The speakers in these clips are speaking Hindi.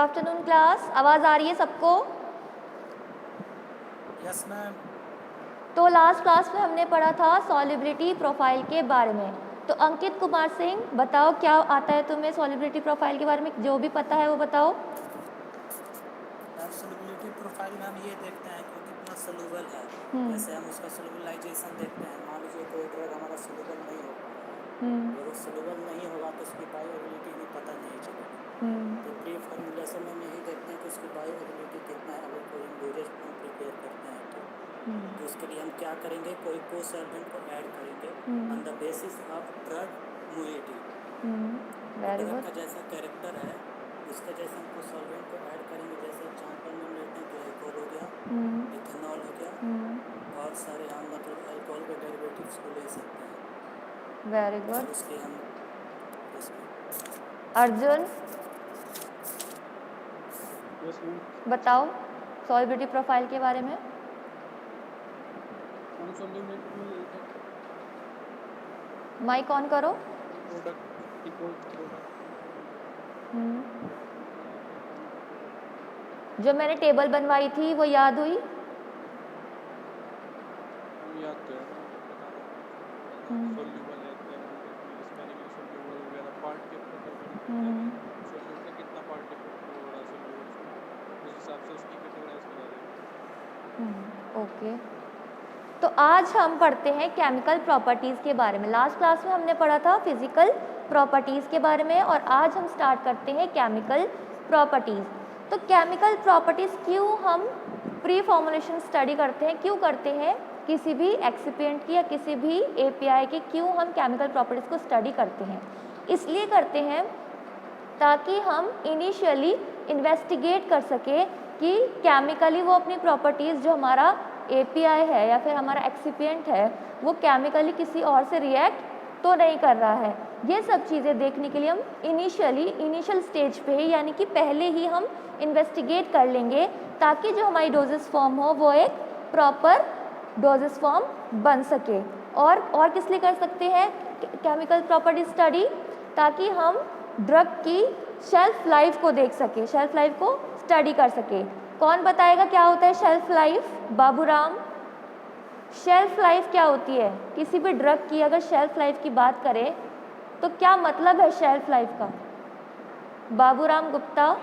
आफ्टरनून क्लास, आवाज़ आ रही है सबको? Yes ma'am. तो लास्ट क्लास में हमने पढ़ा था सॉल्युबिलिटी प्रोफाइल के बारे में। तो अंकित कुमार सिंह बताओ, क्या आता है तुम्हें सॉल्युबिलिटी प्रोफाइल के बारे में? जो भी पता है वो बताओ। मैम सोलबिलिटी प्रोफाइल में हम ये देखते हैं कि वो कितना सोलूबल है। जैसे हम उसका सोलबिलाइजेशन देखते हैं। मान लीजिए कोई ड्रग हमारा सोलूबल नहीं हो पा रहा है, अगर वो सोलूबल नहीं होगा तो उसकी बायोएबिलिटी हमें पता नहीं चलेगी। तो प्री फॉर्मुलेशन में हम यही देखते हैं कि उसकी बायोएबिलिटी कितना है। अगर कोई हम डोजेज फॉर्म प्रिपेयर करते हैं तो उसके लिए हम क्या करेंगे, कोई को सॉल्वेंट को ऐड करेंगे on the basis of drug moiety. तो वेरी ड्रग गुड। का जैसा कैरेक्टर है उसके जैसे हमको सॉल्वेंट को ऐड करेंगे। जैसे एग्जांपल में हम लेते हैं ग्लाइकोल हो गया, इथेनॉल हो गया, और सारे हम मतलब अल्कोहल के डेरिवेटिव्स को ले सकते हैं। वेरी और गुड। उसके हम इसमें अर्जुन यस मैम। बताओ सॉल्युबिलिटी प्रोफाइल के बारे में। मैम सॉल्युबिलिटी में यही था माइक ऑन करो। प्रोडक्ट इक्वल्स प्रोडक्ट यहाँ पे केमिकल प्रोडक्ट जो मैंने टेबल बनवाई थी वो याद हुई? हम याद तो है मैम, बता रहा हूँ आपको थोड़ा सा। सोल्यूबल है, एमोल्फिक स्पेनिकली सोल्यूबल वगैरह, पार्ट के कैटेगरी सोल्यूट का कितना पार्ट के वो हो रहा है सोल्यूबल उसमें, उस हिसाब से उसकी कैटेगराइज करा देगा। ओके। तो आज हम पढ़ते हैं केमिकल प्रॉपर्टीज़ के बारे में। लास्ट क्लास में हमने पढ़ा था फिजिकल प्रॉपर्टीज़ के बारे में और आज हम स्टार्ट करते हैं केमिकल प्रॉपर्टीज़। तो केमिकल प्रॉपर्टीज़ क्यों हम प्री फॉर्मुलेशन स्टडी करते हैं, क्यों करते हैं किसी भी एक्सिपिएंट की या किसी भी एपीआई की, क्यों हम केमिकल प्रॉपर्टीज़ को स्टडी करते हैं? इसलिए करते हैं ताकि हम इनिशियली इन्वेस्टिगेट कर सके कि केमिकली वो अपनी प्रॉपर्टीज़, जो हमारा एपीआई है या फिर हमारा एक्सिपिएंट है, वो केमिकली किसी और से रिएक्ट तो नहीं कर रहा है। ये सब चीज़ें देखने के लिए हम इनिशियल स्टेज पे ही, यानी कि पहले ही हम इन्वेस्टिगेट कर लेंगे ताकि जो हमारी डोजेस फॉर्म हो वो एक प्रॉपर डोजेस फॉर्म बन सके। और किस लिए कर सकते हैं केमिकल प्रॉपर्टी स्टडी? ताकि हम ड्रग की शेल्फ लाइफ को देख सके, शेल्फ लाइफ को स्टडी कर सके। कौन बताएगा क्या होता है shelf life? Baburam, shelf life क्या होती है? किसी भी ड्रग की अगर शेल्फ लाइफ की बात करें तो क्या मतलब है शेल्फ लाइफ का? बाबूराम गुप्ता।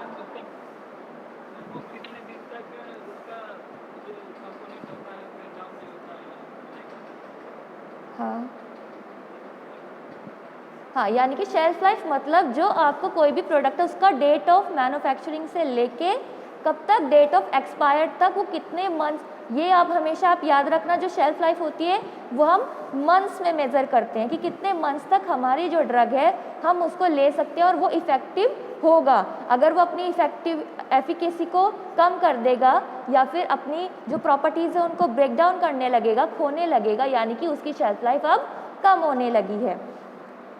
हाँ, यानी कि शेल्फ लाइफ मतलब जो आपको कोई भी प्रोडक्ट है उसका डेट ऑफ मैन्युफैक्चरिंग से लेके कब तक, डेट ऑफ एक्सपायर तक, वो कितने मंथ्स, ये आप याद रखना। जो शेल्फ लाइफ होती है वो हम मंथ्स में मेज़र करते हैं कि कितने मंथ्स तक हमारी जो ड्रग है हम उसको ले सकते हैं और वो इफ़ेक्टिव होगा। अगर वो अपनी इफ़ेक्टिव एफिकेसी को कम कर देगा या फिर अपनी जो प्रॉपर्टीज़ है उनको ब्रेक डाउन करने लगेगा, खोने लगेगा, यानी कि उसकी शेल्फ लाइफ अब कम होने लगी है।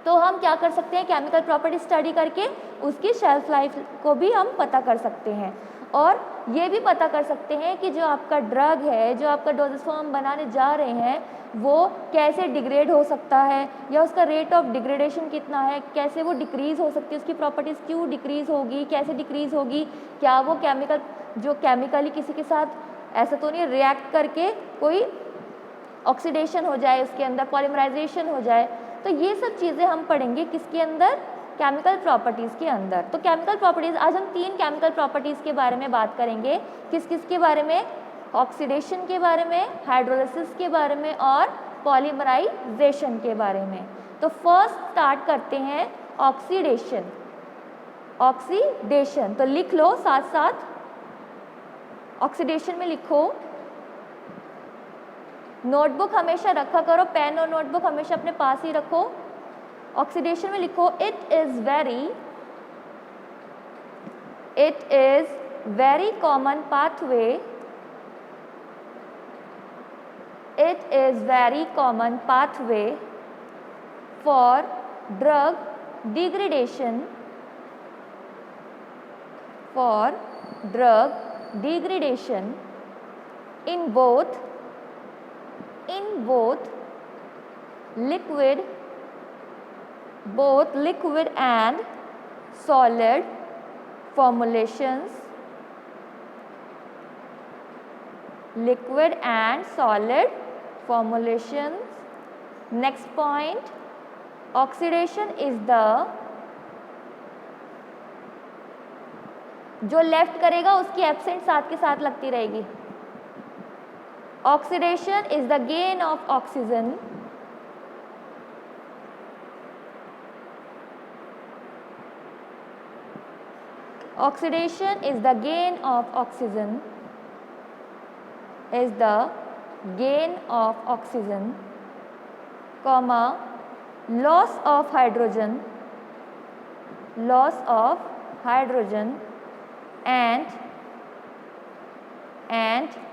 तो हम क्या कर सकते हैं, केमिकल प्रॉपर्टी स्टडी करके उसकी शेल्फ लाइफ को भी हम पता कर सकते हैं। और ये भी पता कर सकते हैं कि जो आपका ड्रग है, जो आपका डोजेस फॉर्म बनाने जा रहे हैं, वो कैसे डिग्रेड हो सकता है या उसका रेट ऑफ डिग्रेडेशन कितना है, कैसे वो डिक्रीज़ हो सकती है, उसकी प्रॉपर्टीज़ क्यों डिक्रीज़ होगी, कैसे डिक्रीज़ होगी, क्या वो केमिकली किसी के साथ ऐसा तो नहीं रिएक्ट करके कोई ऑक्सीडेशन हो जाए, उसके अंदर पॉलीमराइजेशन हो जाए। तो ये सब चीज़ें हम पढ़ेंगे किसके अंदर? केमिकल प्रॉपर्टीज़ के अंदर। तो केमिकल प्रॉपर्टीज़, आज हम 3 केमिकल प्रॉपर्टीज़ के बारे में बात करेंगे। किस किस के बारे में? ऑक्सीडेशन के बारे में, हाइड्रोलिसिस के बारे में और पॉलीमराइजेशन के बारे में। तो फर्स्ट स्टार्ट करते हैं ऑक्सीडेशन। ऑक्सीडेशन तो लिख लो साथ साथ, ऑक्सीडेशन में लिखो। नोटबुक हमेशा रखा करो, पेन और नोटबुक हमेशा अपने पास ही रखो। ऑक्सीडेशन में लिखो, it is very common pathway, it is very common pathway for drug degradation, in both liquid and solid formulations, liquid and solid formulations. Next point, oxidation is the, जो लेफ्ट करेगा उसकी एब्सेंट साथ के साथ लगती रहेगी. Oxidation is the gain of oxygen oxidation is the gain of oxygen, is the gain of oxygen, comma, loss of hydrogen, loss of hydrogen and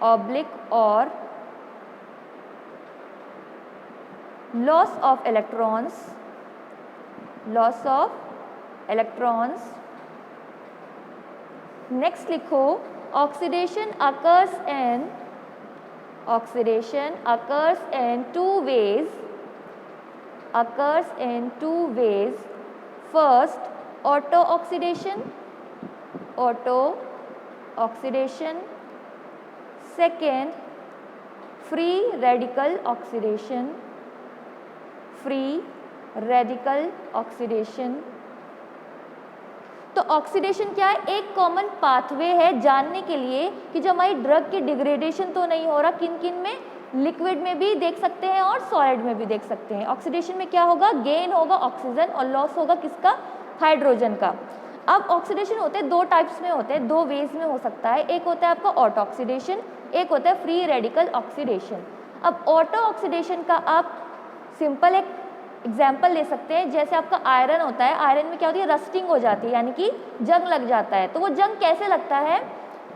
oblique or loss of electrons, loss of electrons. Next लिखो, oxidation occurs in two ways, occurs in two ways. First, auto oxidation, second, free radical oxidation. तो ऑक्सीडेशन क्या है? एक कॉमन पाथवे है जानने के लिए कि जो हमारी ड्रग की डिग्रेडेशन तो नहीं हो रहा, किन किन में, लिक्विड में भी देख सकते हैं और सॉलिड में भी देख सकते हैं. ऑक्सीडेशन में क्या होगा? गेन होगा ऑक्सीजन और लॉस होगा किसका? हाइड्रोजन का. अब ऑक्सीडेशन होते हैं दो टाइप्स में होते हैं, दो वेज में हो सकता है. एक होता है आपका ऑटो ऑक्सीडेशन, एक होता है फ्री रेडिकल ऑक्सीडेशन. अब ऑटो ऑक्सीडेशन का आप सिंपल एक एग्जाम्पल ले सकते हैं. जैसे आपका आयरन होता है, आयरन में क्या होती है? रस्टिंग हो जाती है, यानी कि जंग लग जाता है. तो वो जंग कैसे लगता है?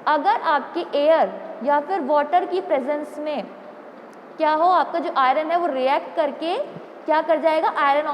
अगर आपकी एयर या फिर वाटर की प्रेजेंस में क्या हो, आपका जो आयरन है वो रिएक्ट करके क्या कर जाएगा? आयरन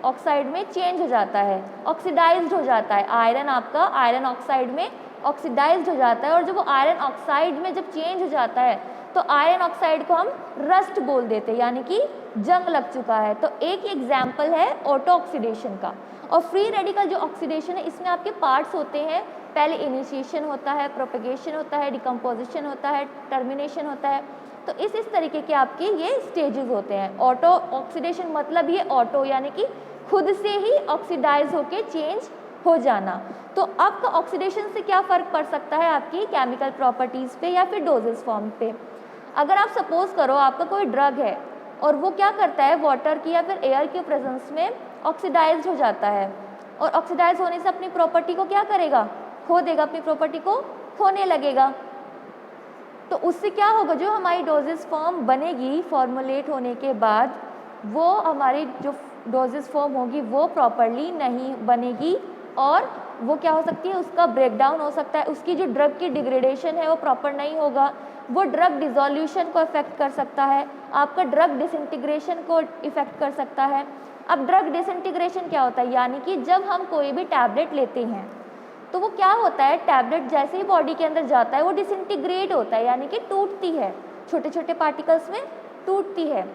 ऑक्साइड में चेंज हो जाता है, ऑक्सीडाइज्ड हो जाता है. आयरन आपका आयरन ऑक्साइड में ऑक्सीडाइज्ड हो जाता है और जब वो आयरन ऑक्साइड में जब चेंज हो जाता है तो आयरन ऑक्साइड को हम रस्ट बोल देते हैं, यानी कि जंग लग चुका है. तो एक एग्जाम्पल है ऑटो ऑक्सीडेशन का. और फ्री रेडिकल जो ऑक्सीडेशन है इसमें आपके पार्ट्स होते हैं. पहले इनिशिएशन होता है, प्रोपेगेशन होता है, डिकम्पोजिशन होता है, टर्मिनेशन होता है. तो इस तरीके के आपके ये स्टेजेस होते हैं. ऑटो ऑक्सीडेशन मतलब ये ऑटो यानी कि खुद से ही ऑक्सीडाइज होके चेंज हो जाना. तो आपका ऑक्सीडेशन से क्या फ़र्क पड़ सकता है आपकी केमिकल प्रॉपर्टीज़ पे या फिर डोजेस फॉर्म पे. अगर आप सपोज करो आपका कोई ड्रग है और वो क्या करता है, वाटर की या फिर एयर के प्रेजेंस में ऑक्सीडाइज हो जाता है और ऑक्सीडाइज होने से अपनी प्रॉपर्टी को क्या करेगा? खो देगा, अपनी प्रॉपर्टी को खोने लगेगा. तो उससे क्या होगा? जो हमारी डोजेस फॉर्म बनेगी फॉर्मुलेट होने के बाद, वो हमारी जो डोजेस फॉर्म होगी वो प्रॉपरली नहीं बनेगी और वो क्या हो सकती है? उसका ब्रेकडाउन हो सकता है. उसकी जो ड्रग की डिग्रेडेशन है वो प्रॉपर नहीं होगा, वो ड्रग डिसोल्यूशन को इफेक्ट कर सकता है, आपका ड्रग डिसइंटीग्रेशन को इफेक्ट कर सकता है. अब ड्रग डिसइंटीग्रेशन क्या होता है? यानी कि जब हम कोई भी टैबलेट लेते हैं तो वो क्या होता है, टैबलेट जैसे ही बॉडी के अंदर जाता है वो डिसइंटीग्रेट होता है, यानी कि टूटती है, छोटे छोटे पार्टिकल्स में टूटती है.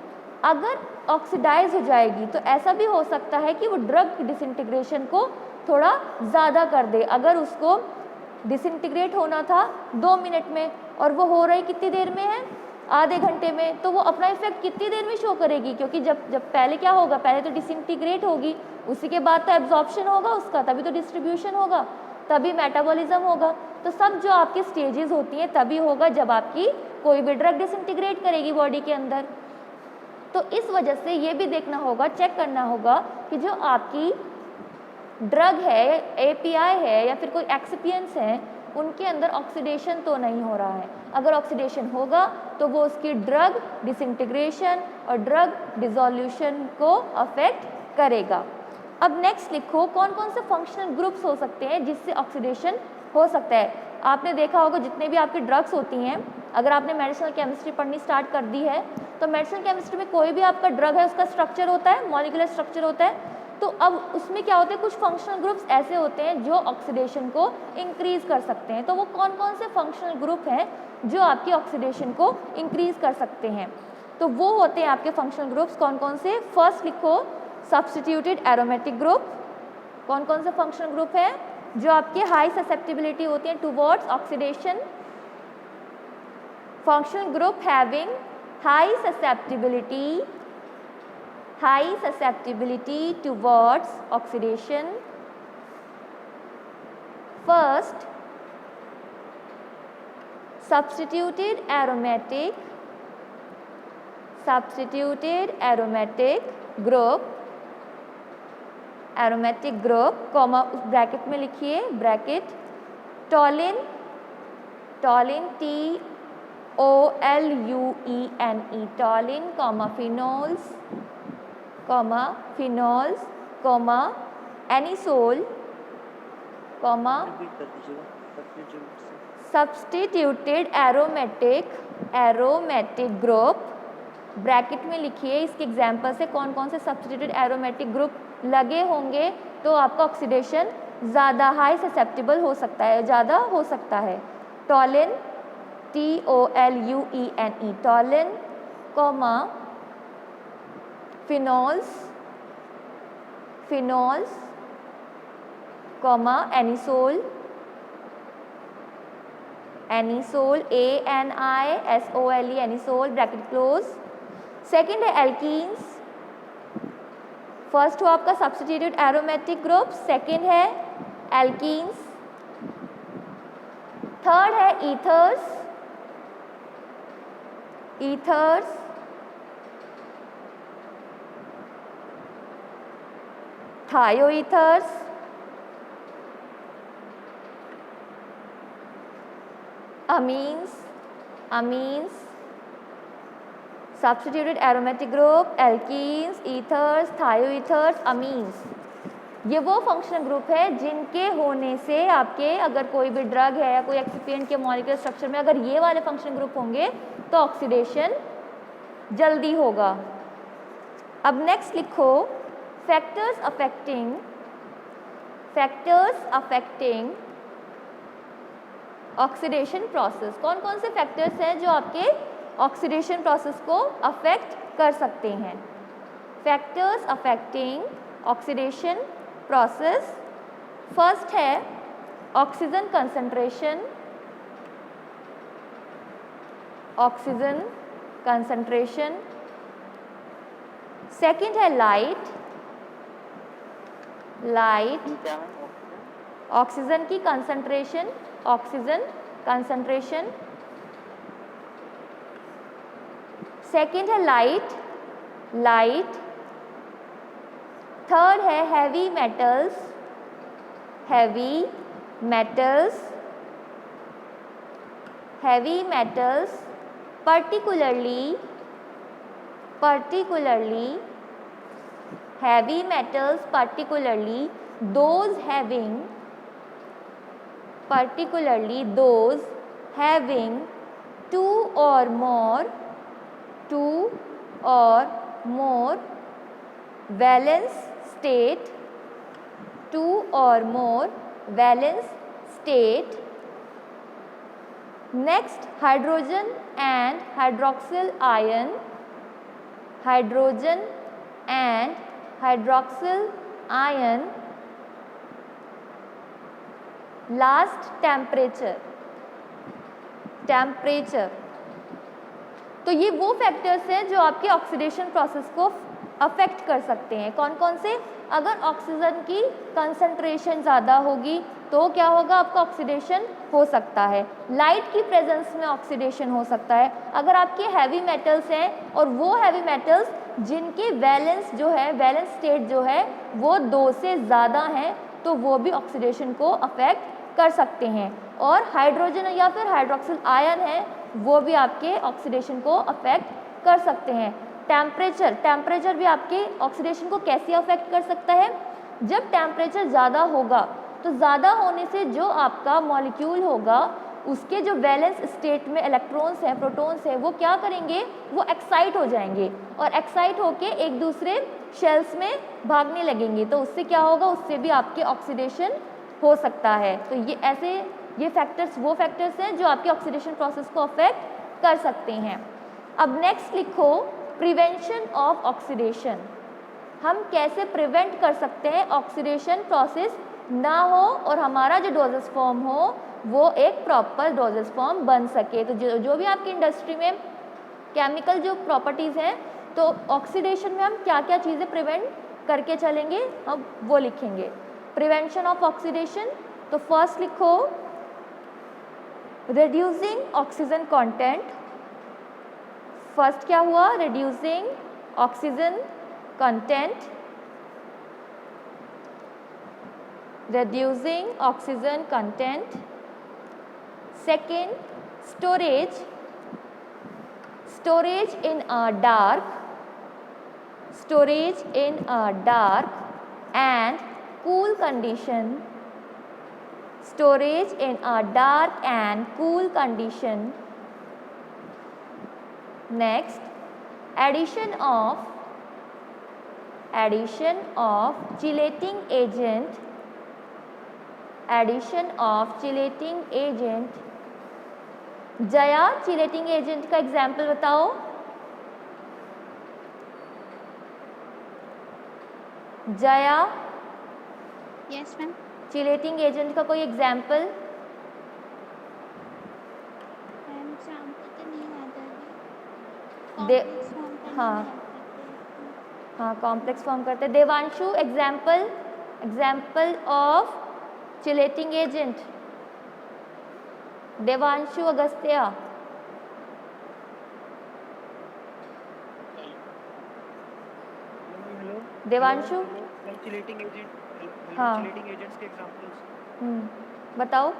अगर ऑक्सीडाइज हो जाएगी तो ऐसा भी हो सकता है कि वो ड्रग डिसइंटीग्रेशन को थोड़ा ज़्यादा कर दे. अगर उसको डिसइंटीग्रेट होना था 2 मिनट में और वो हो रही कितनी देर में है? आधे घंटे में. तो वो अपना इफेक्ट कितनी देर में शो करेगी? क्योंकि जब पहले क्या होगा, पहले तो डिसइंटीग्रेट होगी, उसी के बाद तो एब्जॉर्प्शन होगा उसका, तभी तो डिस्ट्रीब्यूशन होगा, तभी मेटाबॉलिज्म होगा. तो सब जो आपकी स्टेजेस होती हैं तभी होगा जब आपकी कोई भी ड्रग डिसइंटीग्रेट करेगी बॉडी के अंदर. तो इस वजह से ये भी देखना होगा, चेक करना होगा कि जो आपकी ड्रग है, एपीआई है या फिर कोई एक्सिपिएंट्स हैं, उनके अंदर ऑक्सीडेशन तो नहीं हो रहा है. अगर ऑक्सीडेशन होगा तो वो उसकी ड्रग डिसइंटीग्रेशन और ड्रग डिसोल्यूशन को अफेक्ट करेगा. अब नेक्स्ट लिखो, कौन कौन से फंक्शनल ग्रुप्स हो सकते हैं जिससे ऑक्सीडेशन हो सकता है. आपने देखा होगा जितने भी आपकी ड्रग्स होती हैं, अगर आपने मेडिसिनल केमिस्ट्री पढ़नी स्टार्ट कर दी है तो मेडिसिनल केमिस्ट्री में कोई भी आपका ड्रग है उसका स्ट्रक्चर होता है, मॉलिक्यूलर स्ट्रक्चर होता है. तो अब उसमें क्या होते हैं, कुछ फंक्शनल ग्रुप्स ऐसे होते हैं जो ऑक्सीडेशन को इंक्रीज कर सकते हैं. तो वो कौन कौन से फंक्शनल ग्रुप हैं जो आपकी ऑक्सीडेशन को इंक्रीज कर सकते हैं? तो वो होते हैं आपके फंक्शनल ग्रुप्स कौन कौन से. फर्स्ट लिखो सब्स्टिट्यूटेड एरोमेटिक ग्रुप. कौन कौन से फंक्शनल ग्रुप है? जो आपके हाई ससेप्टिबिलिटी होती हैं towards oxidation, functional group having high susceptibility towards oxidation. First, substituted aromatic group comma उस ब्रैकेट में लिखिए bracket टॉलिन TOLUENE टॉलिन comma phenols comma anisole comma substituted aromatic group bracket में लिखिए इसके एग्जाम्पल से कौन कौन से सब्स्टिट्यूटेड एरोमेटिक ग्रुप लगे होंगे तो आपका ऑक्सीडेशन ज़्यादा हाई ससेप्टिबल हो सकता है, ज़्यादा हो सकता है। टॉलिन TOLUENE टॉलिन comma phenols comma anisole ANISOLE anisole bracket close. Second है एल्कीन्स, फर्स्ट हुआ आपका सब्स्टिट्यूटेड एरोमेटिक ग्रुप, सेकेंड है एल्कीन्स, थर्ड है ethers, थायोईथर्स, amines, substituted aromatic group, alkenes, ethers, thioethers, amines। ये वो फंक्शनल ग्रुप है जिनके होने से आपके अगर कोई भी ड्रग है या कोई एक्सिपिएंट के मॉलिक्यूलर स्ट्रक्चर में अगर ये वाले फंक्शनल ग्रुप होंगे तो ऑक्सीडेशन जल्दी होगा। अब नेक्स्ट लिखो फैक्टर्स अफेक्टिंग ऑक्सीडेशन प्रोसेस। कौन कौन से फैक्टर्स हैं जो आपके ऑक्सीडेशन प्रोसेस को अफेक्ट कर सकते हैं? Factors affecting oxidation process, first है ऑक्सीजन कंसंट्रेशन, सेकंड है लाइट ऑक्सीजन की कंसंट्रेशन, सेकंड है लाइट, थर्ड है heavy metals particularly heavy metals, particularly those having 2 or more valence state, next hydrogen and hydroxyl ion, last temperature। तो ये वो फैक्टर्स हैं जो आपके ऑक्सीडेशन प्रोसेस को अफेक्ट कर सकते हैं। कौन कौन से? अगर ऑक्सीजन की कंसंट्रेशन ज़्यादा होगी तो क्या होगा, आपका ऑक्सीडेशन हो सकता है। लाइट की प्रेजेंस में ऑक्सीडेशन हो सकता है। अगर आपके हैवी मेटल्स हैं और वो हैवी मेटल्स जिनके वैलेंस स्टेट जो है वो 2 से ज़्यादा हैं तो वो भी ऑक्सीडेशन को अफेक्ट कर सकते हैं। और हाइड्रोजन या फिर हाइड्रोक्सिल आयन है वो भी आपके ऑक्सीडेशन को अफेक्ट कर सकते हैं। टेम्परेचर भी आपके ऑक्सीडेशन को कैसे अफेक्ट कर सकता है? जब टेम्परेचर ज़्यादा होगा तो ज़्यादा होने से जो आपका मॉलिक्यूल होगा उसके जो वैलेंस स्टेट में इलेक्ट्रॉन्स हैं, प्रोटॉन्स हैं, वो क्या करेंगे, वो एक्साइट हो जाएंगे और एक्साइट होके एक दूसरे शेल्स में भागने लगेंगे। तो उससे क्या होगा, उससे भी आपके ऑक्सीडेशन हो सकता है। तो ये फैक्टर्स वो फैक्टर्स हैं जो आपके ऑक्सीडेशन प्रोसेस को अफेक्ट कर सकते हैं। अब नेक्स्ट लिखो प्रिवेंशन ऑफ ऑक्सीडेशन। हम कैसे प्रिवेंट कर सकते हैं ऑक्सीडेशन प्रोसेस ना हो और हमारा जो डोजेस फॉर्म हो वो एक प्रॉपर डोजेस फॉर्म बन सके। तो जो भी आपकी इंडस्ट्री में केमिकल जो प्रॉपर्टीज़ हैं, तो ऑक्सीडेशन में हम क्या क्या चीज़ें प्रिवेंट करके चलेंगे हम वो लिखेंगे। प्रिवेंशन ऑफ ऑक्सीडेशन, तो फर्स्ट लिखो रिड्यूसिंग ऑक्सीजन कंटेंट। फर्स्ट क्या हुआ, reducing oxygen content, reducing oxygen content. Second, storage in a dark and cool condition. Storage in a dark and cool condition. Next, addition of chelating agent. Addition of chelating agent. Jaya, chelating agent का एग्जाम्पल बताओ। Jaya, yes ma'am. Chelating agent का कोई एग्जाम्पल? एग्जाम्पल तो नहीं आता दे- है, कॉम्प्लेक्स फॉर्म करने हाँ। में help करते हैं। हाँ, कॉम्प्लेक्स फॉर्म करते हैं। Devanshu, example of chelating agent. Devanshu Agastya. Hello Devanshu, chelating agent, हाँ। चिलेटिंग एजेंट्स के एग्जांपल्स। बताओ।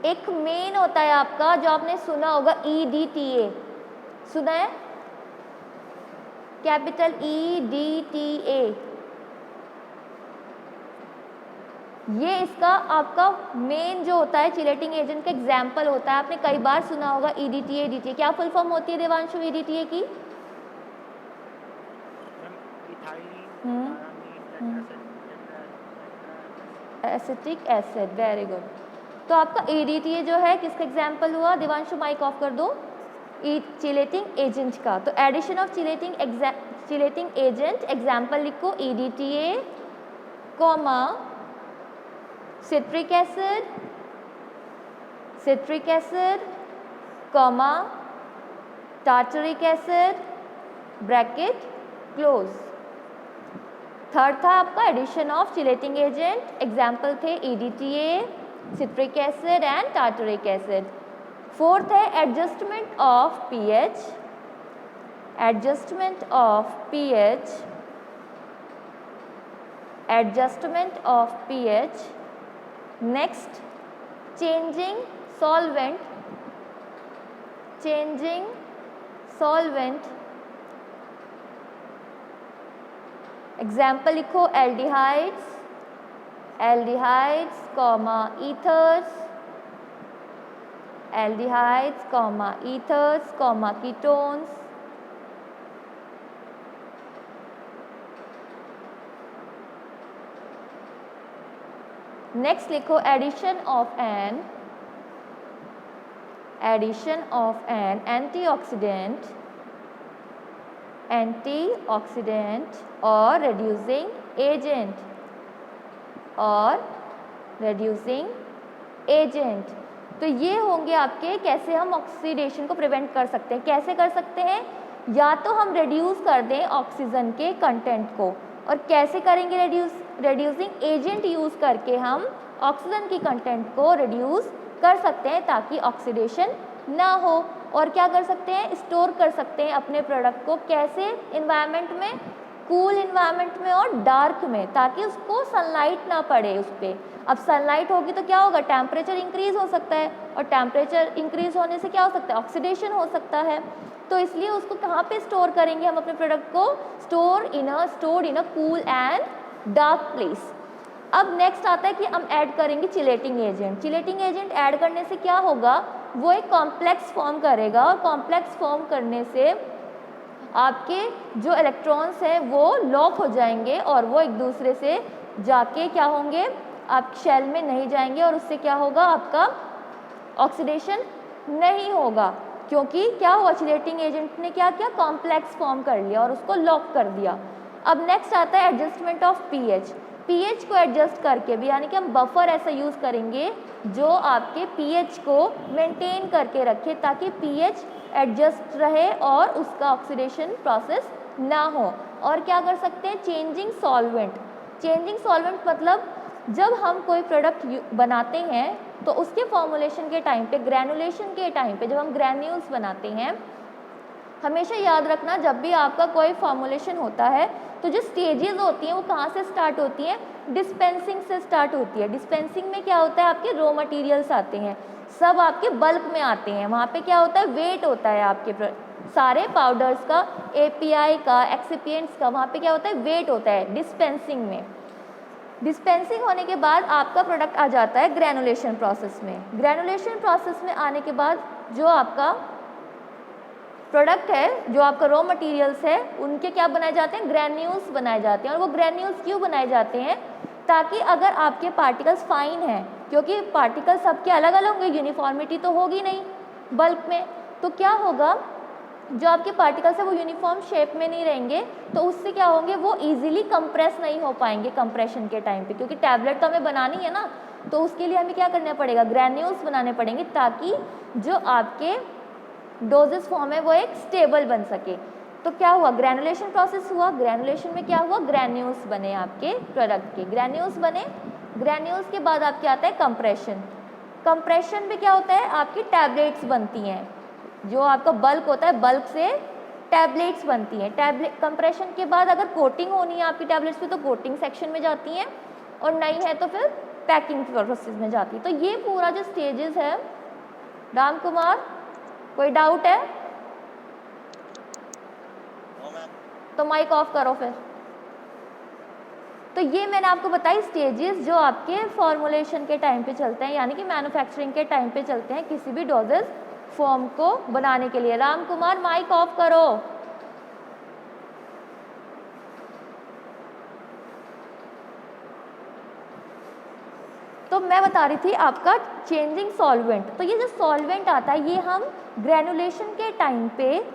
एक मेन होता है आपका जो आपने सुना होगा, EDTA, सुना है? कैपिटल EDTA, ये इसका आपका मेन जो होता है चिलेटिंग एजेंट का एग्जाम्पल होता है। आपने कई बार सुना होगा EDTA। क्या फुल फॉर्म होती है देवांशु EDTA की? Acetic acid, very good. तो आपका EDTA जो है किसका एग्जाम्पल हुआ? देवांशु माइक ऑफ कर दो। चिलेटिंग एजेंट का। तो addition of chelating agent example लिखो EDTA, comma citric acid, comma tartaric acid, bracket close. Third था आपका addition of chelating agent, example थे EDTA, citric acid and tartaric acid। Fourth है adjustment of pH, next changing solvent, example लिखो aldehydes comma ethers comma ketones. Next लिखो एडिशन ऑफ एन एंटीऑक्सीडेंट और रेड्यूसिंग एजेंट। तो ये होंगे आपके कैसे हम ऑक्सीडेशन को प्रिवेंट कर सकते हैं। कैसे कर सकते हैं? या तो हम रिड्यूस कर दें ऑक्सीजन के कंटेंट को, और कैसे करेंगे रेड्यूसिंग एजेंट यूज़ करके हम ऑक्सीजन की कंटेंट को रिड्यूस कर सकते हैं ताकि ऑक्सीडेशन ना हो। और क्या कर सकते हैं? स्टोर कर सकते हैं अपने प्रोडक्ट को। कैसे? इन्वायरमेंट में, कूल इन्वायरमेंट में और डार्क में, ताकि उसको सनलाइट ना पड़े उस पर। अब सनलाइट होगी तो क्या होगा? टेम्परेचर इंक्रीज़ हो सकता है, और टेम्परेचर इंक्रीज़ होने से क्या हो सकता है? ऑक्सीडेशन हो सकता है। तो इसलिए उसको कहाँ पे स्टोर करेंगे हम अपने प्रोडक्ट को? Stored in a cool and dark place. अब नेक्स्ट आता है कि हम ऐड करेंगे चिलेटिंग एजेंट ऐड करने से क्या होगा? वो एक कॉम्प्लेक्स फॉर्म करेगा, और कॉम्प्लेक्स फॉर्म करने से आपके जो इलेक्ट्रॉन्स हैं वो लॉक हो जाएंगे, और वो एक दूसरे से जाके क्या होंगे? आप शेल में नहीं जाएंगे, और उससे क्या होगा? आपका ऑक्सीडेशन नहीं होगा, क्योंकि क्या हुआ? चिलेटिंग एजेंट ने क्या किया? कॉम्प्लेक्स फॉर्म कर लिया और उसको लॉक कर दिया। अब नेक्स्ट आता है एडजस्टमेंट ऑफ पीएच। पीएच को एडजस्ट करके भी, यानी कि हम बफर ऐसा यूज़ करेंगे जो आपके पीएच को मेंटेन करके रखे ताकि पीएच एडजस्ट रहे और उसका ऑक्सीडेशन प्रोसेस ना हो। और क्या कर सकते हैं, चेंजिंग सॉल्वेंट। चेंजिंग सॉल्वेंट मतलब जब हम कोई प्रोडक्ट बनाते हैं तो उसके फॉर्मुलेशन के टाइम पे, ग्रैनुलेशन के टाइम पे, जब हम ग्रैन्यूल्स बनाते हैं, हमेशा याद रखना जब भी आपका कोई फॉर्मुलेशन होता है तो जो स्टेजेस होती हैं वो कहाँ से स्टार्ट होती हैं, डिस्पेंसिंग से स्टार्ट होती है। डिस्पेंसिंग में क्या होता है, आपके रॉ मटेरियल्स आते हैं, सब आपके बल्क में आते हैं, वहाँ पे क्या होता है, वेट होता है आपके सारे पाउडर्स का, एपीआई का, एक्सिपिएंट्स का, वहाँ पे क्या होता है, वेट होता है डिस्पेंसिंग में। डिस्पेंसिंग होने के बाद आपका प्रोडक्ट आ जाता है ग्रैनुलेशन प्रोसेस में। ग्रैनुलेशन प्रोसेस में आने के बाद जो आपका प्रोडक्ट है, जो आपका रॉ मटेरियल्स है, उनके क्या बनाए जाते हैं, ग्रैन्यूल्स बनाए जाते हैं। और वो ग्रैन्यूल्स क्यों बनाए जाते हैं, ताकि अगर आपके पार्टिकल्स फाइन हैं, क्योंकि पार्टिकल्स सबके अलग अलग होंगे, यूनिफॉर्मिटी तो होगी नहीं बल्क में, तो क्या होगा, जो आपके पार्टिकल्स है वो यूनिफॉर्म शेप में नहीं रहेंगे, तो उससे क्या होंगे, वो इजीली कंप्रेस नहीं हो पाएंगे कंप्रेशन के टाइम पे, क्योंकि टैबलेट तो हमें बनानी है ना, तो उसके लिए हमें क्या करना पड़ेगा, ग्रैन्यूल्स बनाने पड़ेंगे ताकि जो आपके डोजेस फॉर्म है वो एक स्टेबल बन सके। तो क्या हुआ, ग्रैनुलेशन प्रोसेस हुआ, ग्रैनुलेशन में क्या हुआ, ग्रैन्यूल्स बने आपके प्रोडक्ट के, ग्रैन्यूल्स बने। ग्रैन्यूल्स के बाद आपके आता है कंप्रेशन। कंप्रेशन में क्या होता है, आपकी टैबलेट्स बनती हैं, जो आपका बल्क होता है, बल्क से टैबलेट्स बनती हैं। टैबलेट कंप्रेशन के बाद अगर कोटिंग होनी है आपकी टैबलेट्स पे तो कोटिंग सेक्शन में जाती हैं, और नहीं है तो फिर पैकिंग प्रोसेस में जाती है। तो ये पूरा जो स्टेजेस है, राम कुमार कोई डाउट है तो माइक ऑफ करो फिर। तो ये मैंने आपको बताई स्टेजेस जो आपके फॉर्मुलेशन के टाइम पे चलते हैं, यानी कि मैन्युफैक्चरिंग के टाइम पे चलते हैं किसी भी डोजेस फॉर्म को बनाने के लिए। राम कुमार माइक ऑफ करो। तो मैं बता रही थी आपका चेंजिंग सॉल्वेंट। तो ये जो सॉल्वेंट आता है ये हम ग्रैनुलेशन के टाइम पे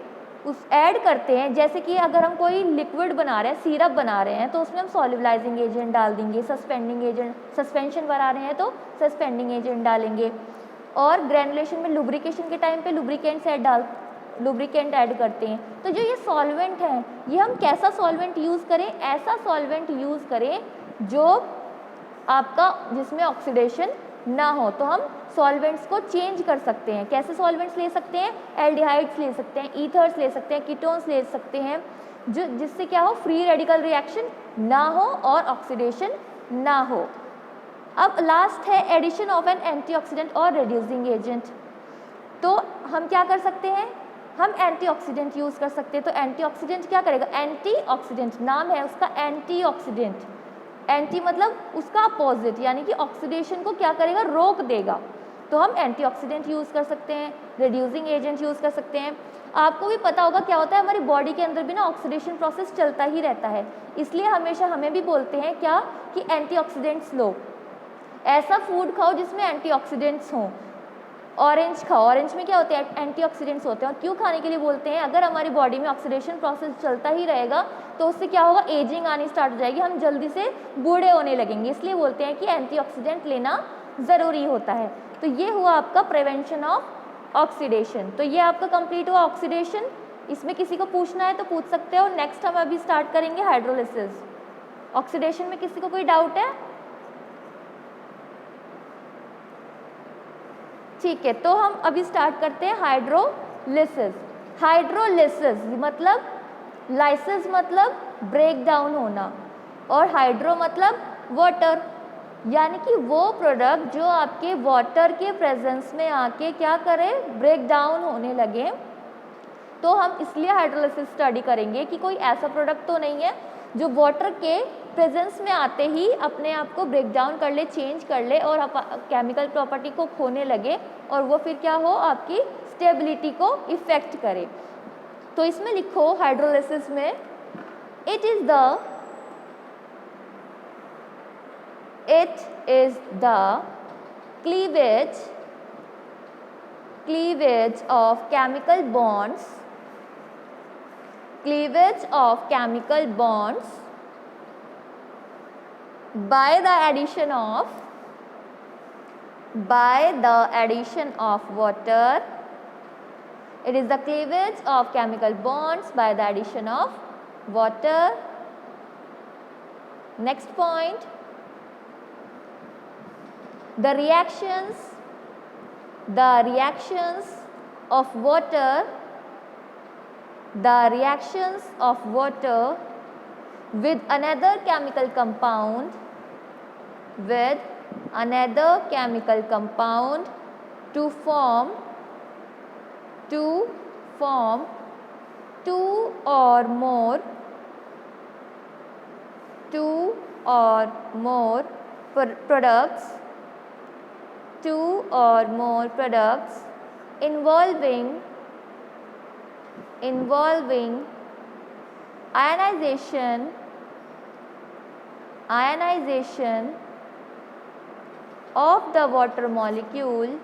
उस ऐड करते हैं। जैसे कि अगर हम कोई लिक्विड बना रहे हैं, सिरप बना रहे हैं, तो उसमें हम सॉल्युबलाइजिंग एजेंट डाल देंगे, सस्पेंडिंग एजेंट, सस्पेंशन बना रहे हैं तो सस्पेंडिंग एजेंट डालेंगे, और ग्रैनुलेशन में लुब्रिकेशन के टाइम पे लुब्रिकेंट ऐड करते हैं। तो जो ये सॉल्वेंट है, ये हम कैसा सॉल्वेंट यूज़ करें, ऐसा सॉल्वेंट यूज़ करें जो आपका जिसमें ऑक्सीडेशन ना हो। तो हम सॉल्वेंट्स को चेंज कर सकते हैं। कैसे सॉल्वेंट्स ले सकते हैं, एल्डिहाइड्स ले सकते हैं, ईथर्स ले सकते हैं, कीटोन्स ले सकते हैं, जो जिससे क्या हो, फ्री रेडिकल रिएक्शन ना हो और ऑक्सीडेशन ना हो। अब लास्ट है एडिशन ऑफ एन एंटीऑक्सीडेंट और रिड्यूसिंग एजेंट। तो हम क्या कर सकते हैं, हम एंटीऑक्सीडेंट यूज़ कर सकते हैं। तो एंटीऑक्सीडेंट क्या करेगा, एंटीऑक्सीडेंट नाम है उसका, एंटीऑक्सीडेंट। एंटी मतलब उसका अपोजिट, यानी कि ऑक्सीडेशन को क्या करेगा, रोक देगा। तो हम एंटीऑक्सीडेंट यूज़ कर सकते हैं, रिड्यूसिंग एजेंट यूज़ कर सकते हैं। आपको भी पता होगा क्या होता है, हमारी बॉडी के अंदर भी ना ऑक्सीडेशन प्रोसेस चलता ही रहता है, इसलिए हमेशा हमें भी बोलते हैं क्या कि एंटीऑक्सीडेंट्स लो, ऐसा फूड खाओ जिसमें एंटीऑक्सीडेंट्स हों। ऑरेंज खाओ, ऑरेंज में क्या होते हैं, एंटीऑक्सीडेंट्स होते हैं। और क्यों खाने के लिए बोलते हैं, अगर हमारी बॉडी में ऑक्सीडेशन प्रोसेस चलता ही रहेगा तो उससे क्या होगा, एजिंग आनी स्टार्ट हो जाएगी, हम जल्दी से बूढ़े होने लगेंगे, इसलिए बोलते हैं कि एंटीऑक्सीडेंट लेना ज़रूरी होता है। तो ये हुआ आपका प्रिवेंशन ऑफ ऑक्सीडेशन। तो ये आपका कंप्लीट हुआ ऑक्सीडेशन। इसमें किसी को पूछना है तो पूछ सकते हो। नेक्स्ट हम अभी स्टार्ट करेंगे हाइड्रोलिसिस। ऑक्सीडेशन में किसी को कोई डाउट है, ठीक है। तो हम अभी स्टार्ट करते हैं हाइड्रोलिसिस। हाइड्रोलिसिस मतलब, लाइसिस मतलब ब्रेक डाउन होना, और हाइड्रो मतलब वाटर, यानी कि वो प्रोडक्ट जो आपके वाटर के प्रेजेंस में आके क्या करे, ब्रेक डाउन होने लगे। तो हम इसलिए हाइड्रोलिसिस स्टडी करेंगे कि कोई ऐसा प्रोडक्ट तो नहीं है जो वाटर के प्रेजेंस में आते ही अपने आप को ब्रेक डाउन कर ले, चेंज कर ले और केमिकल प्रॉपर्टी को खोने लगे, और वो फिर क्या हो, आपकी स्टेबिलिटी को इफ़ेक्ट करे। तो इसमें लिखो हाइड्रोलिसिस में, it is the cleavage of chemical cleavage of chemical bonds by the addition of water. It is the cleavage of chemical bonds by the addition of water. Next point, the reactions of water with another chemical compound to form two or more products involving ionization of the water molecule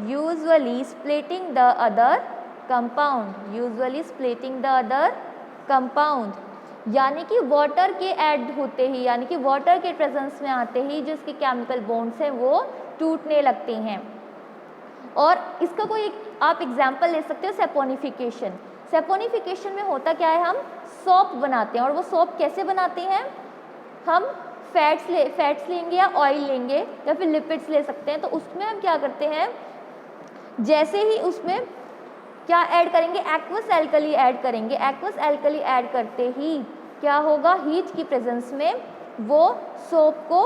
usually splitting the other compound. यानी कि वाटर के ऐड होते ही, यानी कि वाटर के प्रेजेंस में आते ही जो इसके केमिकल बॉन्ड्स हैं वो टूटने लगते हैं. और इसका कोई एक आप एग्जाम्पल ले सकते हो, सेपोनिफिकेशन में होता क्या है, हम सोप बनाते हैं. और वो सोप कैसे बनाते हैं, हम फैट्स लेंगे या ऑयल लेंगे या फिर लिपिड्स ले सकते हैं. तो उसमें हम क्या करते हैं, जैसे ही उसमें क्या ऐड करेंगे, एक्वस एल्कली ऐड करेंगे. एक्वस एल्कली ऐड करते ही क्या होगा, हीट की प्रेजेंस में वो सोप को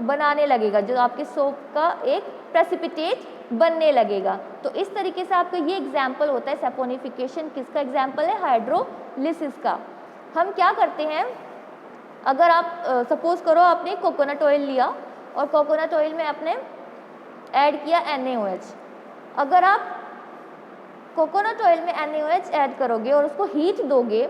बनाने लगेगा, जो आपके सोप का एक प्रेसिपिटेट बनने लगेगा. तो इस तरीके से आपका ये एग्जाम्पल होता है सेपोनिफिकेशन. किसका एग्जाम्पल है, हाइड्रोलिसिस का. हम क्या करते हैं, अगर आप सपोज करो आपने कोकोनट ऑयल लिया और कोकोनट ऑयल में आपने ऐड किया NaOH. अगर आप कोकोनट ऑयल में NaOH ऐड करोगे और उसको हीट दोगे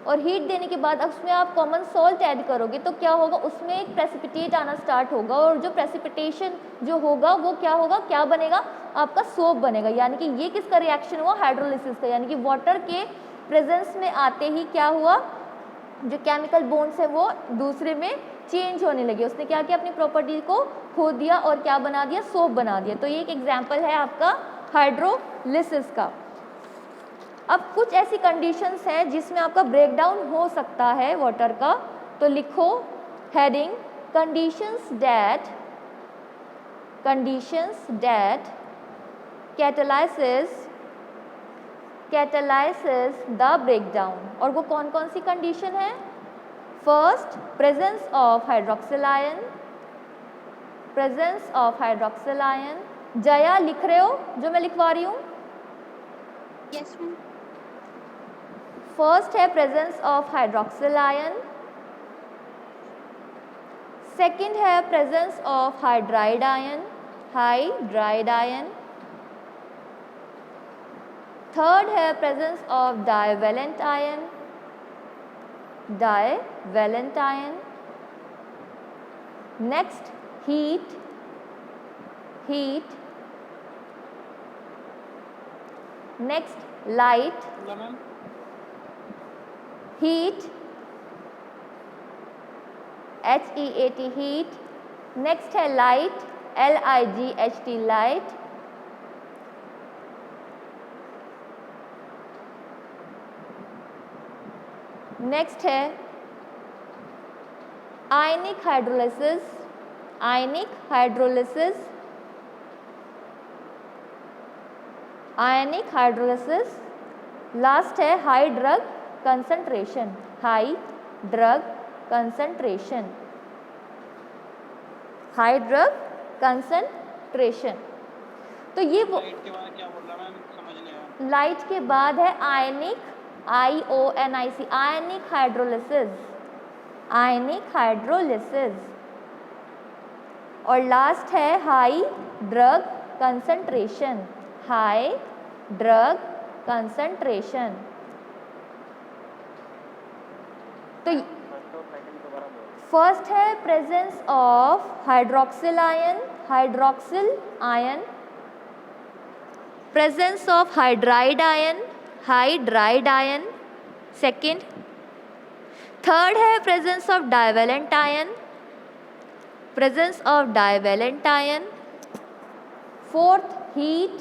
और हीट देने के बाद उसमें आप कॉमन सॉल्ट ऐड करोगे तो क्या होगा, उसमें एक प्रेसिपिटेट आना स्टार्ट होगा. और जो प्रेसिपिटेशन जो होगा वो क्या होगा, क्या बनेगा, आपका सोप बनेगा. यानी कि ये किसका रिएक्शन हुआ, हाइड्रोलिसिस का. यानी कि वाटर के प्रेजेंस में आते ही क्या हुआ, जो केमिकल बॉन्ड्स है वो दूसरे में चेंज होने लगे. उसने क्या किया, अपनी प्रॉपर्टी को खो दिया और क्या बना दिया, सोप बना दिया. तो ये एक एग्जाम्पल है आपका हाइड्रोलिसिस का. अब कुछ ऐसी कंडीशंस हैं जिसमें आपका ब्रेकडाउन हो सकता है वाटर का. तो लिखो heading, conditions that catalyzes the breakdown. और वो कौन कौन सी कंडीशन है, first presence of hydroxyl ion. Jaya लिख रहे हो जो मैं लिखवा रही हूँ. Yes ma'am. फर्स्ट है presence of hydroxyl ion, second है presence of hydride ion. Third है presence of divalent ion. Next heat. Next light. Heat HEAT heat. Next है लाइट, LIGHT लाइट. नेक्स्ट है आयनिक हाइड्रोलिसिस. लास्ट है हाई ड्रग कंसंट्रेशन. तो ये वो लाइट के बाद क्या बोल रहा मैम, समझ नहीं आया. लाइट के बाद है आयनिक, IONIC, आयनिक हाइड्रोलिसिस. और लास्ट है हाई ड्रग कंसंट्रेशन. तो फर्स्ट है presence of hydroxyl ion, hydroxyl ion, presence of hydride ion, second. Third है presence of divalent ion, fourth heat,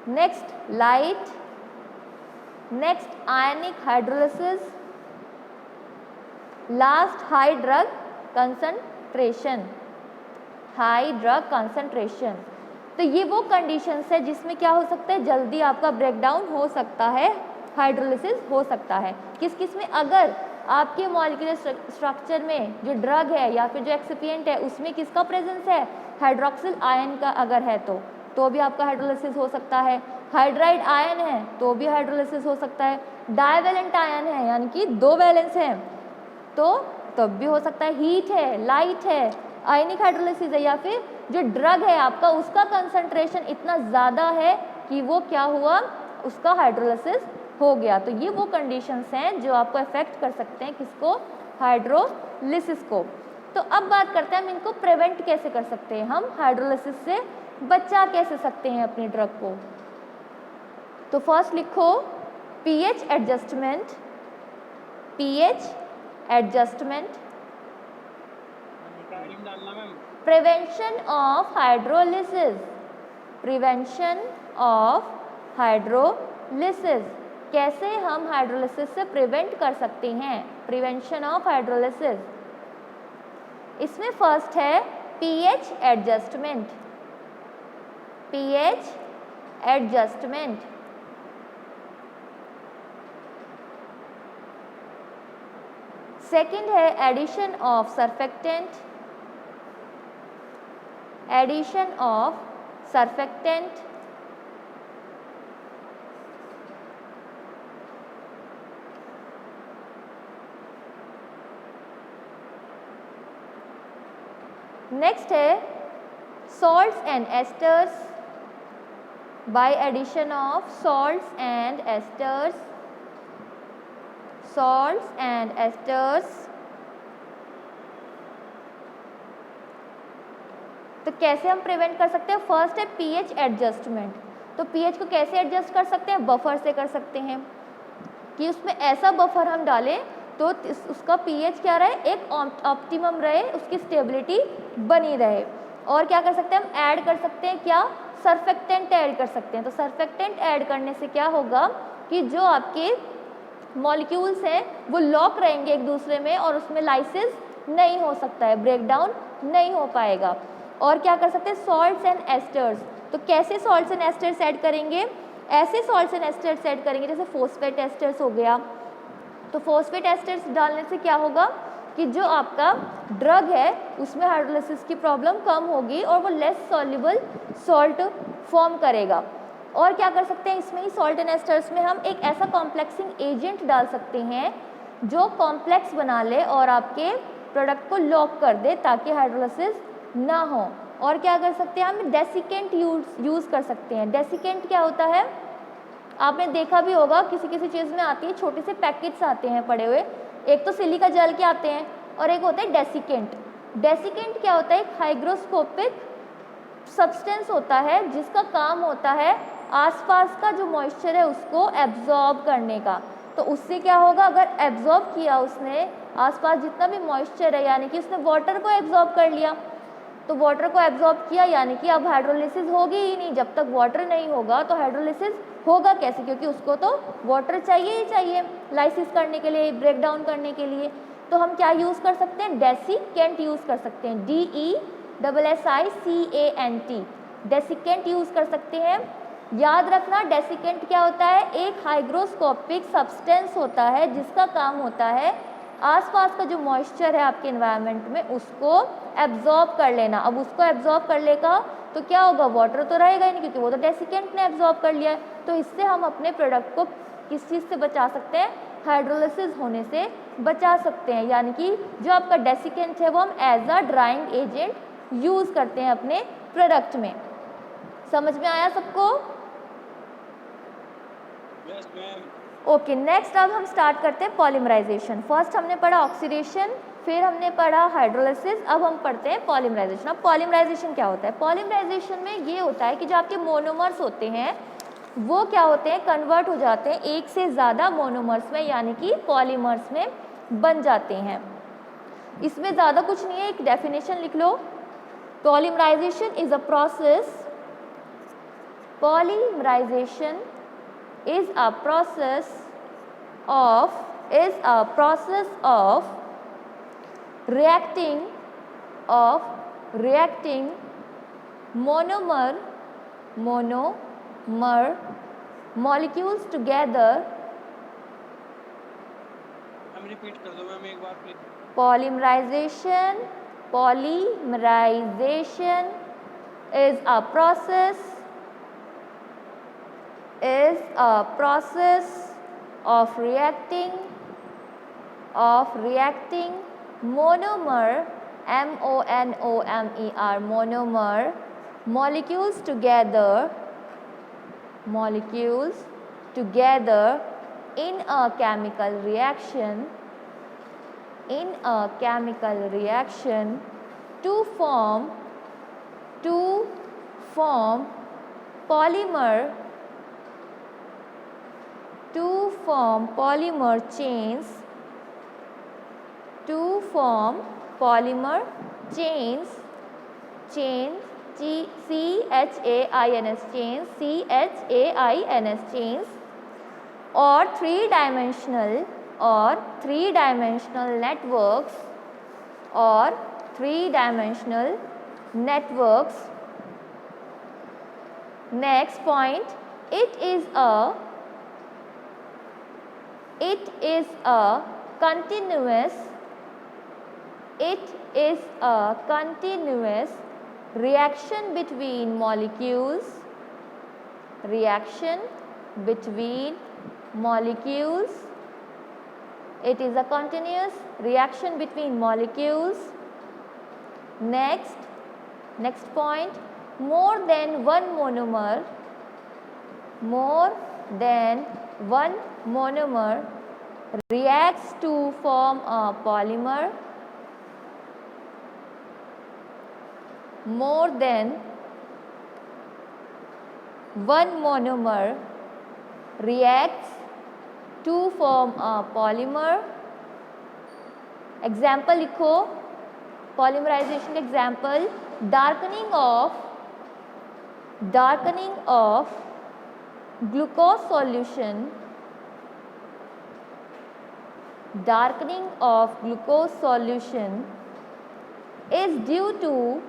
next light, next ionic hydrolysis, last high drug concentration. तो ये वो कंडीशंस है जिसमें क्या हो सकता है, जल्दी आपका ब्रेकडाउन हो सकता है, हाइड्रोलिसिस हो सकता है। किस किस में, अगर आपके मॉलिक्यूलर स्ट्रक्चर में जो ड्रग है या फिर जो एक्सिपिएंट है उसमें किसका प्रेजेंस है, हाइड्रोक्सिल आयन का अगर है तो भी आपका हाइड्रोलिसिस हो सकता है। हाइड्राइड आयन है तो भी हाइड्रोलिसिस हो सकता है। डाइवेलेंट आयन है यानी कि 2 वैलेंस हैं तो तब भी हो सकता है। हीट है, लाइट है, आयनिक हाइड्रोलिसिस है, या फिर जो ड्रग है आपका उसका कंसंट्रेशन इतना ज़्यादा है कि वो क्या हुआ, उसका हाइड्रोलिसिस हो गया। तो ये वो कंडीशंस हैं जो आपको अफेक्ट कर सकते हैं, किसको, हाइड्रोलिसिस को। तो अब बात करते हैं हम इनको प्रिवेंट कैसे कर सकते हैं, हम हाइड्रोलिसिस से बचा कैसे सकते हैं अपने ड्रग को। तो फर्स्ट लिखो pH adjustment, prevention of hydrolysis, कैसे हम हाइड्रोलिसिस से प्रिवेंट कर सकते हैं, प्रिवेंशन ऑफ हाइड्रोलिसिस। इसमें फर्स्ट है पीएच एडजस्टमेंट, सेकेंड है एडिशन ऑफ सर्फेक्टेंट, नेक्स्ट है salts and esters, by addition of salts and esters, तो कैसे हम प्रिवेंट कर सकते हैं, फर्स्ट है पीएच एडजस्टमेंट। तो पीएच को कैसे एडजस्ट कर सकते हैं, बफर से कर सकते हैं कि उसमें ऐसा बफर हम डालें तो उसका पीएच क्या रहे, एक ऑप्टिमम रहे, उसकी स्टेबिलिटी बनी रहे। और क्या कर सकते हैं हम, ऐड कर सकते हैं, क्या, सर्फेक्टेंट ऐड कर सकते हैं। तो सर्फेक्टेंट ऐड करने से क्या होगा कि जो आपके मॉलिक्यूल्स हैं वो लॉक रहेंगे एक दूसरे में और उसमें लाइसिस नहीं हो सकता है, ब्रेकडाउन नहीं हो पाएगा। और क्या कर सकते हैं, सॉल्ट्स एंड एस्टर्स। तो कैसे सॉल्ट्स एंड एस्टर्स ऐड करेंगे, ऐसे सॉल्ट्स एंड एस्टर्स ऐड करेंगे जैसे फॉस्फेट एस्टर्स हो गया। तो फॉस्फेट एस्टर्स डालने से क्या होगा कि जो आपका ड्रग है उसमें हाइड्रोलिसिस की प्रॉब्लम कम होगी और वो लेस सॉल्युबल सॉल्ट फॉर्म करेगा। और क्या कर सकते हैं, इसमें ही सॉल्ट एंड एस्टर्स में हम एक ऐसा कॉम्प्लेक्सिंग एजेंट डाल सकते हैं जो कॉम्प्लेक्स बना ले और आपके प्रोडक्ट को लॉक कर दे ताकि हाइड्रोलिसिस ना हो। और क्या कर सकते हैं, हम डेसिकेंट यूज़ कर सकते हैं। डेसिकेंट क्या होता है, आपने देखा भी होगा किसी किसी चीज़ में आती है, छोटे से पैकेट्स आते हैं पड़े हुए, एक तो सिलिका जेल के आते हैं और एक होता है डेसिकेंट। डेसिकेंट क्या होता है, एक हाइग्रोस्कोपिक सब्सटेंस होता है जिसका काम होता है आसपास का जो मॉइस्चर है उसको एब्जॉर्ब करने का। तो उससे क्या होगा, अगर एब्जॉर्ब किया उसने आसपास जितना भी मॉइस्चर है, यानी कि उसने वाटर को एब्जॉर्ब कर लिया, तो वाटर को एब्जॉर्ब किया यानी कि अब हाइड्रोलिसिस होगी ही नहीं। जब तक वाटर नहीं होगा तो हाइड्रोलिसिस होगा कैसे, क्योंकि उसको तो वाटर चाहिए ही चाहिए लाइसिस करने के लिए, ब्रेकडाउन करने के लिए। तो हम क्या यूज़ कर सकते हैं, डेसिकेंट यूज़ कर सकते हैं, DESSICANT, डेसिकेंट यूज़ कर सकते हैं। याद रखना डेसिकेंट क्या होता है, एक हाइग्रोस्कोपिक सब्सटेंस होता है जिसका काम होता है आसपास का जो मॉइस्चर है आपके एनवायरनमेंट में उसको एब्जॉर्ब कर लेना। अब उसको एब्जॉर्ब कर लेगा तो क्या होगा, वाटर तो रहेगा ही नहीं क्योंकि वो तो डेसिकेंट ने एब्जॉर्ब कर लिया है। तो इससे हम अपने प्रोडक्ट को किस चीज़ से बचा सकते हैं, हाइड्रोलिसिस होने से बचा सकते हैं। यानी कि जो आपका डेसिकेंट है वो हम as a drying agent use करते हैं अपने प्रोडक्ट में। समझ में आया सबको? ओके, नेक्स्ट अब हम स्टार्ट करते हैं पॉलीमराइजेशन। फर्स्ट हमने पढ़ा ऑक्सीडेशन, फिर हमने पढ़ा हाइड्रोलिसिस, अब हम पढ़ते हैं पॉलीमराइजेशन। अब पॉलीमराइजेशन क्या होता है? पॉलीमराइजेशन में ये होता है कि जो आपके मोनोमर्स होते हैं वो क्या होते हैं, कन्वर्ट हो जाते हैं एक से ज़्यादा मोनोमर्स में, यानी कि पॉलीमर्स में बन जाते हैं। इसमें ज़्यादा कुछ नहीं है, एक डेफिनेशन लिख लो। Polymerization is a process, polymerization is a process of reacting monomer molecules together. हम रिपीट कर दो मैम एक बार please. Polymerization is a process of reacting monomer monomer molecules together in a chemical reaction to form polymer chains chains or three-dimensional networks. Next point, it is a continuous reaction between molecules. It is a continuous reaction between molecules. Next point, more than one monomer reacts to form a polymer. More than one monomer reacts to form a polymer. Example लिखो पॉलीमराइजेशन का example, darkening of glucose solution is due to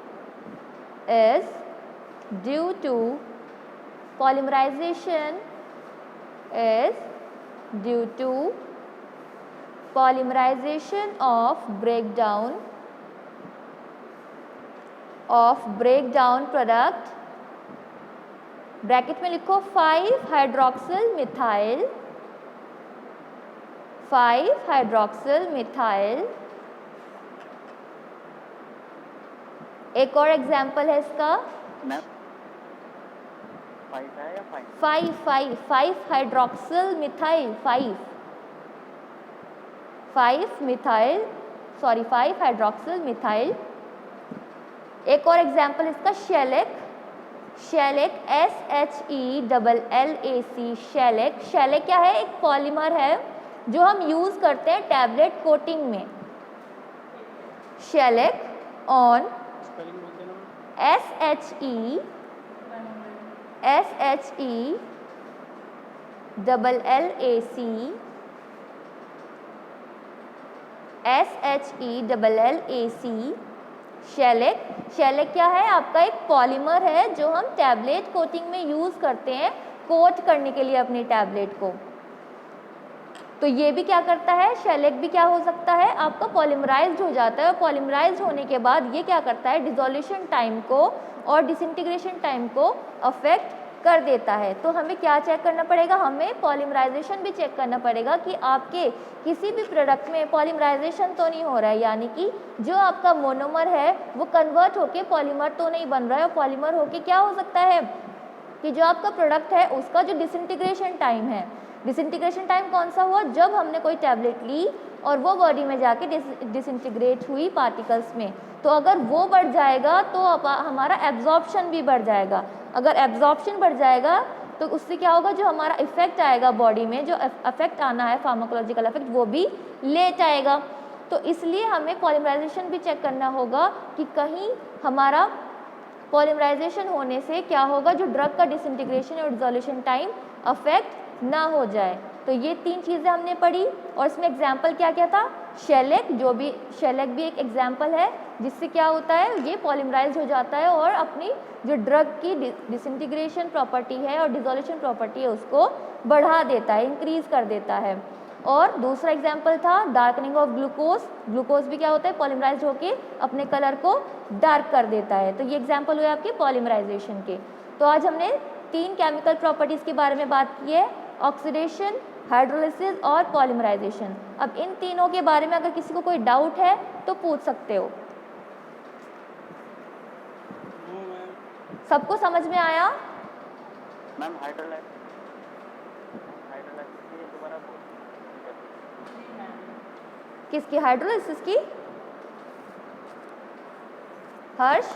polymerization of breakdown product. Bracket में लिखो 5-hydroxyl methyl। एक और एग्जाम्पल है इसका, 5-hydroxyl methyl 5-hydroxyl methyl। एक और एग्जाम्पल इसका शेलेक SHELLAC। शेलेक क्या है? एक पॉलीमर है जो हम यूज़ करते हैं टैबलेट कोटिंग में। शेलेक ऑन स्पेलिंग बोल देना मैम। शेलेक क्या है? आपका एक पॉलीमर है जो हम टैबलेट कोटिंग में यूज़ करते हैं कोट करने के लिए अपनी टैबलेट को। तो ये भी क्या करता है? शेलेक भी क्या हो सकता है? आपका पॉलीमराइज्ड हो जाता है, और पॉलीमराइज्ड होने के बाद ये क्या करता है? डिसोल्यूशन टाइम को और डिसइंटीग्रेशन टाइम को अफेक्ट कर देता है। तो हमें क्या चेक करना पड़ेगा? हमें पॉलीमराइजेशन भी चेक करना पड़ेगा कि आपके किसी भी प्रोडक्ट में पॉलीमराइजेशन तो नहीं हो रहा है, यानी कि जो आपका मोनोमर है वो कन्वर्ट होके पॉलीमर तो नहीं बन रहा है। और पॉलीमर होके क्या हो सकता है कि जो आपका प्रोडक्ट है उसका जो डिसइंटीग्रेशन टाइम है, डिसइंटीग्रेशन टाइम कौन सा हुआ? जब हमने कोई टैबलेट ली और वो बॉडी में जाके डिसइंटीग्रेट हुई पार्टिकल्स में। तो अगर वो बढ़ जाएगा तो हमारा एब्जॉर्प्शन भी बढ़ जाएगा। अगर एब्जॉर्प्शन बढ़ जाएगा तो उससे क्या होगा, जो हमारा इफेक्ट आएगा बॉडी में, जो इफेक्ट आना है फार्माकोलॉजिकल इफेक्ट, वो भी लेट आएगा। तो इसलिए हमें पॉलीमराइजेशन भी चेक करना होगा कि कहीं हमारा पॉलीमराइजेशन होने से क्या होगा, जो ड्रग का डिसइंटीग्रेशन और डिसोल्यूशन टाइम अफेक्ट ना हो जाए। तो ये 3 चीज़ें हमने पढ़ी और इसमें एग्जाम्पल क्या क्या था, शेलेक, जो भी शेलेक भी एक एग्जाम्पल है जिससे क्या होता है, ये पॉलीमराइज हो जाता है और अपनी जो ड्रग की डिसइंटीग्रेशन प्रॉपर्टी है और डिसोल्यूशन प्रॉपर्टी है उसको बढ़ा देता है, इंक्रीज कर देता है। और दूसरा एग्जाम्पल था डार्कनिंग ऑफ ग्लूकोज। ग्लूकोज भी क्या होता है, पॉलीमराइज होके अपने कलर को डार्क कर देता है। तो ये एग्जाम्पल हुए आपके पॉलीमराइजेशन के। तो आज हमने 3 केमिकल प्रॉपर्टीज़ के बारे में बात की है, ऑक्सीडेशन, हाइड्रोलिसिस और पॉलीमराइजेशन। अब इन तीनों के बारे में अगर किसी को कोई डाउट है तो पूछ सकते हो। सबको समझ में आया? मैम हाइड्रोलाइसिस की दोबारा किसकी हाइड्रोलिसिस की? Harsh?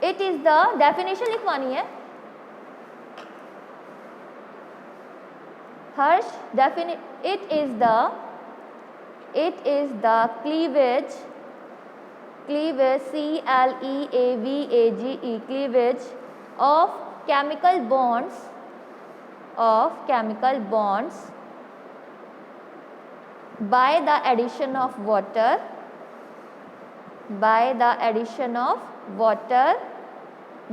It is the definition लिखवानी है Harsh. It is the cleavage CLEAVAGE cleavage of chemical bonds by the addition of water।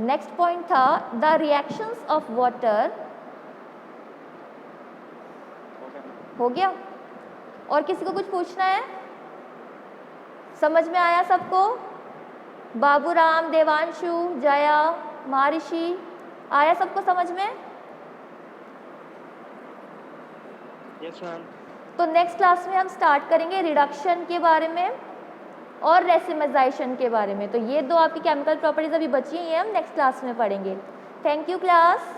Next point था द रिएक्शंस ऑफ वाटर। हो गया? और किसी को कुछ पूछना है? समझ में आया सबको? बाबूराम, देवांशु, जया, महर्षि, आया सबको समझ में? Yes ma'am. तो नेक्स्ट क्लास में हम स्टार्ट करेंगे रिडक्शन के बारे में और रेसिमाइजेशन के बारे में। तो ये 2 आपकी केमिकल प्रॉपर्टीज अभी बची ही हैं, हम नेक्स्ट क्लास में पढ़ेंगे। Thank you class.